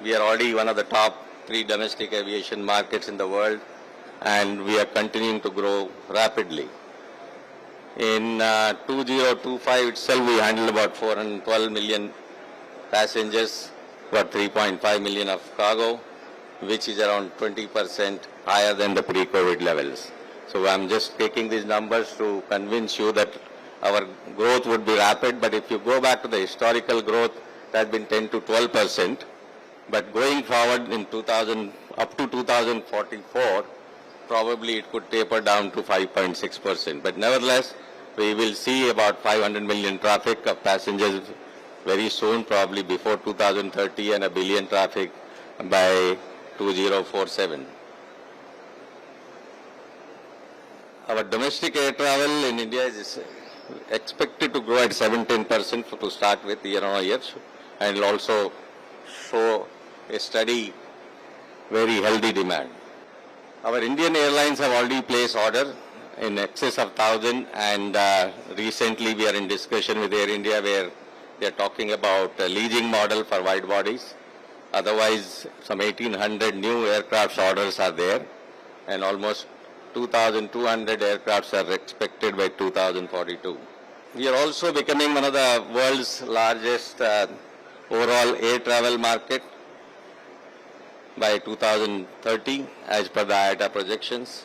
We are already one of the top 3 domestic aviation markets in the world, and we are continuing to grow rapidly. In 2025 itself, we handled about 412 million passengers, about 3.5 million of cargo, which is around 20% higher than the pre-COVID levels. So I'm just taking these numbers to convince you that our growth would be rapid, but if you go back to the historical growth, it has been 10 to 12%. But going forward in up to 2044, probably it could taper down to 5.6%. But nevertheless, we will see about 500 million traffic of passengers very soon, probably before 2030, and a billion traffic by 2047. Our domestic air travel in India is expected to grow at 17% to start with year on year, and will also show a steady, very healthy demand. Our Indian airlines have already placed order in excess of 1,000, and recently we are in discussion with Air India where they are talking about a leasing model for wide bodies. Otherwise, some 1,800 new aircraft orders are there, and almost 2,200 aircrafts are expected by 2042. We are also becoming one of the world's largest overall air travel market by 2030 as per the IATA projections.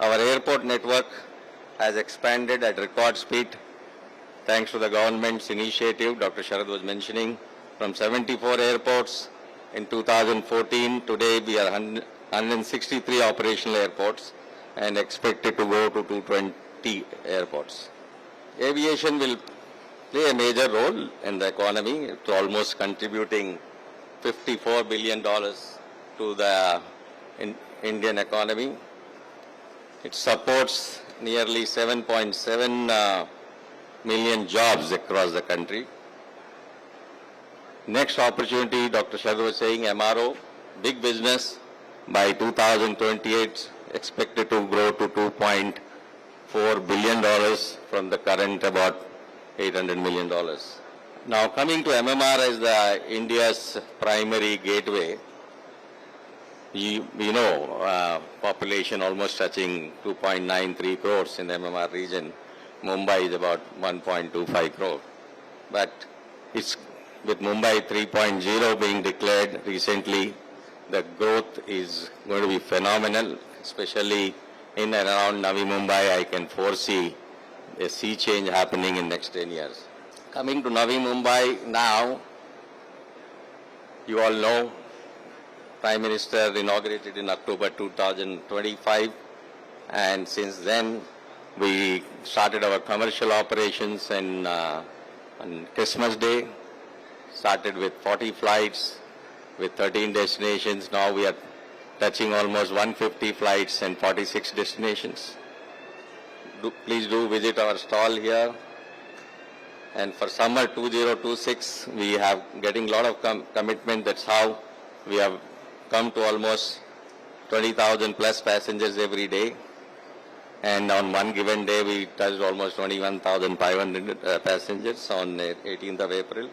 Our airport network has expanded at record speed thanks to the government's initiative Dr. Sharad was mentioning. From 74 airports in 2014, today we are 163 operational airports and expected to go to 220 airports. Aviation will play a major role in the economy, to almost contributing $54 billion to the Indian economy. It supports nearly 7.7 million jobs across the country. Next opportunity, Dr. Sharma was saying, MRO, big business, by 2028 expected to grow to $2.4 billion from the current about $800 million. Now coming to MMR as the India's primary gateway, you know, population almost touching 2.93 crores in the MMR region. Mumbai is about 1.25 crore. But it's with Mumbai 3.0 being declared recently, the growth is going to be phenomenal, especially in and around Navi Mumbai. I can foresee a sea change happening in next 10 years. Coming to Navi Mumbai now, you all know, Prime Minister inaugurated in October 2025, and since then we started our commercial operations on Christmas Day, started with 40 flights with 13 destinations. Now we are touching almost 150 flights and 46 destinations. Please do visit our stall here. And for summer 2026, we have getting a lot of commitment. That's how we have come to almost 20,000 plus passengers every day. And on one given day, we touched almost 21,500 passengers on 18th of April.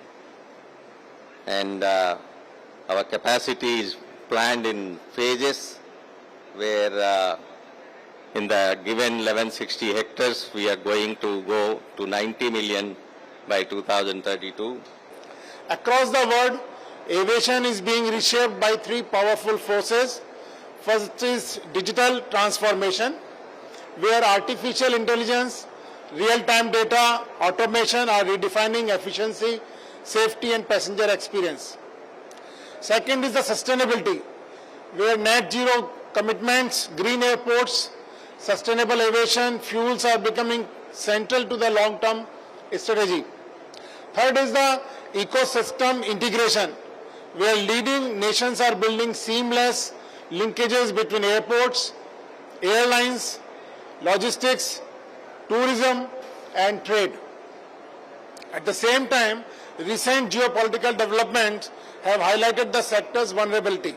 And our capacity is planned in phases, where in the given 1160 hectares, we are going to go to 90 million by 2032. Across the world, aviation is being reshaped by 3 powerful forces. First is digital transformation, where artificial intelligence, real-time data, automation are redefining efficiency, safety and passenger experience. Second is the sustainability, where net zero commitments, green airports, sustainable aviation, fuels are becoming central to the long-term strategy. Third is the ecosystem integration, where leading nations are building seamless linkages between airports, airlines, logistics, tourism and trade. At the same time, recent geopolitical developments have highlighted the sector's vulnerability.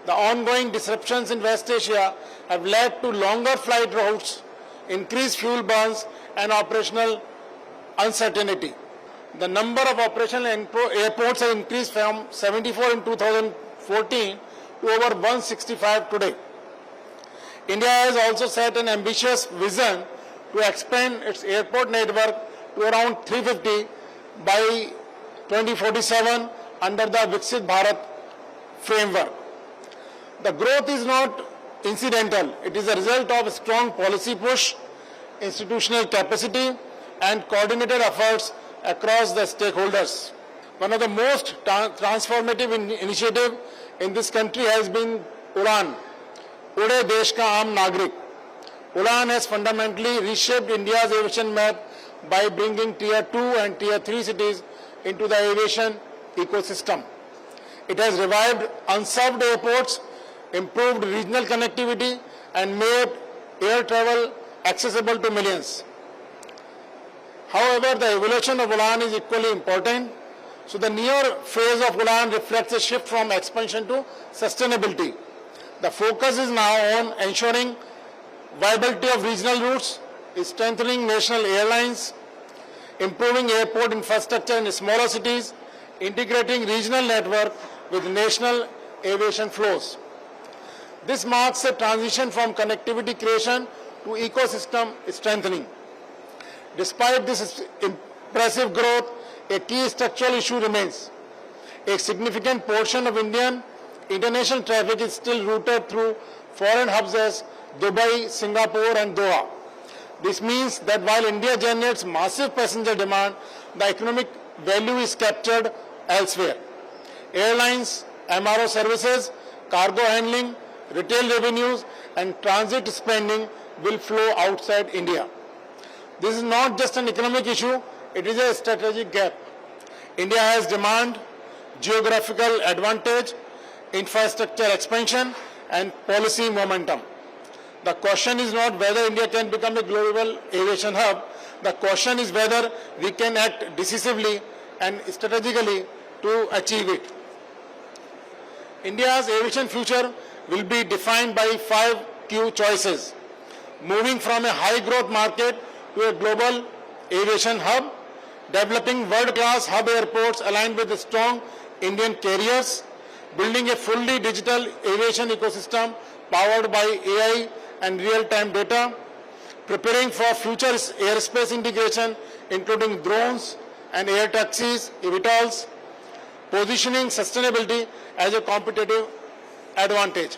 The ongoing disruptions in West Asia have led to longer flight routes, increased fuel burns and operational uncertainty. The number of operational airports has increased from 74 in 2014 to over 165 today. India has also set an ambitious vision to expand its airport network to around 350 by 2047 under the Viksit Bharat framework. The growth is not incidental. It is a result of a strong policy push, institutional capacity, and coordinated efforts across the stakeholders. One of the most transformative initiatives in this country has been UDAN, Ude Desh Ka Aam Nagrik. UDAN has fundamentally reshaped India's aviation map by bringing Tier 2 and Tier 3 cities into the aviation ecosystem. It has revived unserved airports, improved regional connectivity, and made air travel accessible to millions. However, the evolution of UDAN is equally important. So the near phase of UDAN reflects a shift from expansion to sustainability. The focus is now on ensuring viability of regional routes, strengthening national airlines, improving airport infrastructure in smaller cities, integrating regional network with national aviation flows. This marks a transition from connectivity creation to ecosystem strengthening. Despite this impressive growth, a key structural issue remains. A significant portion of Indian international traffic is still routed through foreign hubs as Dubai, Singapore, and Doha. This means that while India generates massive passenger demand, the economic value is captured elsewhere. Airlines, MRO services, cargo handling, retail revenues, and transit spending will flow outside India. This is not just an economic issue, it is a strategic gap. India has demand, geographical advantage, infrastructure expansion, and policy momentum. The question is not whether India can become a global aviation hub. The question is whether we can act decisively and strategically to achieve it. India's aviation future will be defined by 5 key choices. Moving from a high-growth market to a global aviation hub, developing world-class hub airports aligned with strong Indian carriers, building a fully digital aviation ecosystem powered by AI and real-time data, preparing for future airspace integration including drones and air taxis, eVTOLs, positioning sustainability as a competitive advantage.